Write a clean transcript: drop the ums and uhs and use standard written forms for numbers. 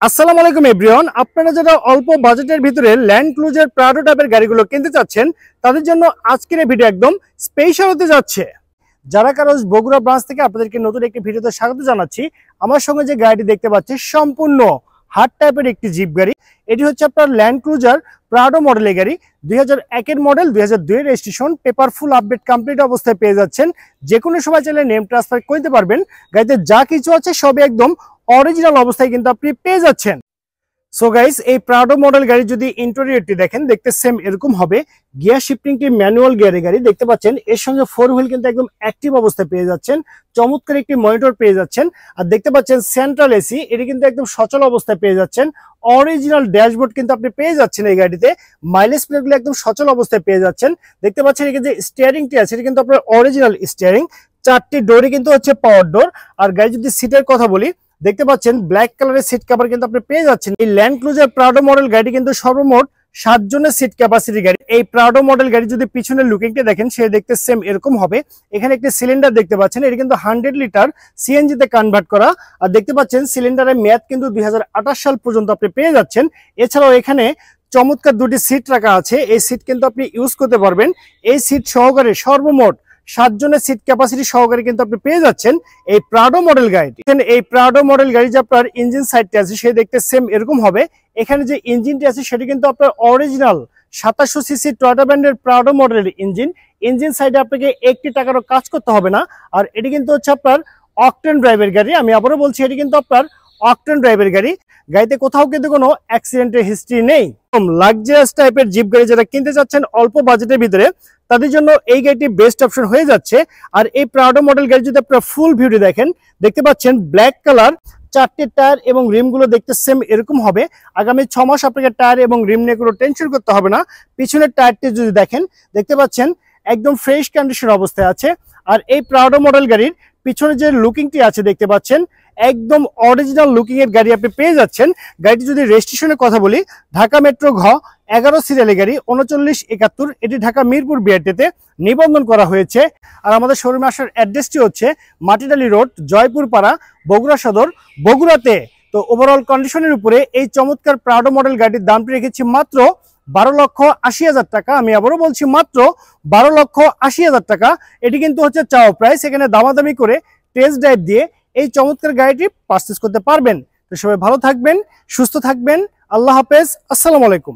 আসসালামু আলাইকুম এভরিওয়ান। আপনারা যারা অল্প বাজেটের ভিতরে ল্যান্ড ক্রুজার প্রাডো টাইপের গাড়িগুলো কিনতে চাচ্ছেন তাদের জন্য আজকের এই ভিডিও একদম স্পেশাল হতে যাচ্ছে। যারা কারো বগুড়া ব্রাঞ্চ থেকে আপনাদেরকে নতুন একটি ভিডিওতে স্বাগত জানাচ্ছি। আমার সঙ্গে যে গাড়িটি দেখতে পাচ্ছি সম্পূর্ণ হার্ড টাইপের একটি জিপ গাড়ি। এটি হচ্ছে আপনার ল্যান্ড ক্রুজার প্রাডো মডেলের গাড়ি, 2001 model, 2002 registration, paper full update complete অবস্থায় পেয়ে যাচ্ছেন। যে কোনো সময় চাইলে নেম ট্রান্সফার করতে পারবেন। গাড়িতে যা কিছু আছে সবই একদম অরিজিনাল অবস্থায় কিন্তু আপনি পেয়ে যাচ্ছেন। সো গাইস, এই প্রাডো মডেল গাড়ি যদি ইন্টেরিয়রটি দেখেন, দেখতে সেম এরকম হবে। গিয়ার শিফটিংটি ম্যানুয়াল গিয়ারের গাড়ি দেখতে পাচ্ছেন। এর সঙ্গে 4 হুইল কিন্তু একদম অ্যাক্টিভ অবস্থায় পেয়ে যাচ্ছেন। চমৎকার একটি মনিটর পেয়ে যাচ্ছেন। আর দেখতে পাচ্ছেন সেন্ট্রাল এসি, এটি কিন্তু একদম সচল অবস্থায় পেয়ে যাচ্ছেন। অরিজিনাল ড্যাশবোর্ড কিন্তু আপনি পেয়ে যাচ্ছেন এই গাড়িতে। মাইলেজ প্লেটগুলো একদম সচল অবস্থায় পেয়ে যাচ্ছেন। দেখতে পাচ্ছেন এখানে যে স্টিয়ারিংটি আছে, এটি কিন্তু আপনার অরিজিনাল স্টিয়ারিং। 4টি ডোরই কিন্তু হচ্ছে পাওয়ার ডোর। আর গাড়ি যদি সিটের কথা বলি, দেখতে পাচ্ছেন ব্ল্যাক কালারের সিট কভার কিন্তু আপনি পেয়ে যাচ্ছেন। এই ল্যান্ড ক্রুজার প্রাডো মডেল গাড়ি কিন্তু সর্বমোট 7 জনের সিট ক্যাপাসিটি গাড়ি। এই প্রাডো মডেল গাড়ি যদি পিছনের লুকিংটা দেখেন, সে দেখতে সেম এরকম হবে। এখানে একটি সিলিন্ডার দেখতে পাচ্ছেন, এটি কিন্তু 100 লিটার সিএনজি তে কনভার্ট করা। আর দেখতে পাচ্ছেন সিলিন্ডারের মেয়াদ কিন্তু 2028 সাল পর্যন্ত আপনি পেয়ে যাচ্ছেন। এছাড়াও এখানে চমৎকার দুটি সিট রাখা আছে, এই সিট কিন্তু আপনি ইউজ করতে পারবেন। এই সিট সহকারে সর্বমোট 7 জনের সিট ক্যাপাসিটি সহকারে কিন্তু আপনি পেয়ে যাচ্ছেন এই প্রাডো মডেল গাড়িটি। এই প্রাডো মডেল গাড়ি যে আপনার ইঞ্জিন সাইডটি আছে সে দেখতে সেম এরকম হবে। এখানে যে ইঞ্জিনটি আছে সেটি কিন্তু আপনার অরিজিনাল 2700 সিসি টয়োটা ব্র্যান্ডের প্রাডো মডেলের ইঞ্জিন। ইঞ্জিন সাইডে আপনাকে 1 টাকারও কাজ করতে হবে না। আর এটি কিন্তু হচ্ছে আপনার অকটেন ড্রাইভের গাড়ি। আমি আবারও বলছি, এটি কিন্তু আপনার অকটেন ড্রাইভের গাড়ি। গাড়িতে কোথাও কিন্তু কোনো অ্যাক্সিডেন্টের হিস্ট্রি নেই। লাক্সারিয়াস টাইপের জিপ গাড়ি যারা কিনতে চাচ্ছেন অল্প বাজেটের ভিতরে, তাদের জন্য এই গাড়িটি বেস্ট অপশন হয়ে যাচ্ছে। আর এই প্রাডো মডেল গাড়ি যদি আপনারা ফুল ভিউটি দেখেন, দেখতে পাচ্ছেন ব্ল্যাক কালার 4টি টায়ার এবং রিমগুলো দেখতে সেম এরকম হবে। আগামী 6 মাস আপনাকে টায়ার এবং রিম নিয়ে কোনো টেনশন করতে হবে না। পিছনের টায়ারটি যদি দেখেন, দেখতে পাচ্ছেন একদম ফ্রেশ কন্ডিশন অবস্থায় আছে। আর এই প্রাডো মডেল গাড়ির পিছনে যে লুকিংটি আছে দেখতে পাচ্ছেন, একদম অরিজিনাল লুকিং এর গাড়ি আপনি পেয়ে যাচ্ছেন। গাড়িটি যদি রেজিস্ট্রেশনের কথা বলি, ঢাকা মেট্রো ঘ 11 সিরিয়ালের গাড়ি, 3971। এটি ঢাকা মিরপুর বিআরটিতে নিবন্ধন করা হয়েছে। আর আমাদের শোরুমে আসার অ্যাড্রেসটি হচ্ছে মাটিডালি রোড, জয়পুর পাড়া, বগুড়া সদর, বগুড়াতে। তো ওভারঅল কন্ডিশনের উপরে এই চমৎকার প্রাডো মডেল গাড়ির দামটি রেখেছি মাত্র 12,80,000 টাকা। আমি আবারও বলছি, মাত্র 12,80,000 টাকা। এটি কিন্তু হচ্ছে চাওয়া প্রাইস। এখানে দামাদামি করে টেস্ট ড্রাইভ দিয়ে এই চমৎকার গাড়িটি পারচেজ করতে পারবেন। তো সবাই ভালো থাকবেন, সুস্থ থাকবেন। আল্লাহ হাফেজ, আসসালামু আলাইকুম।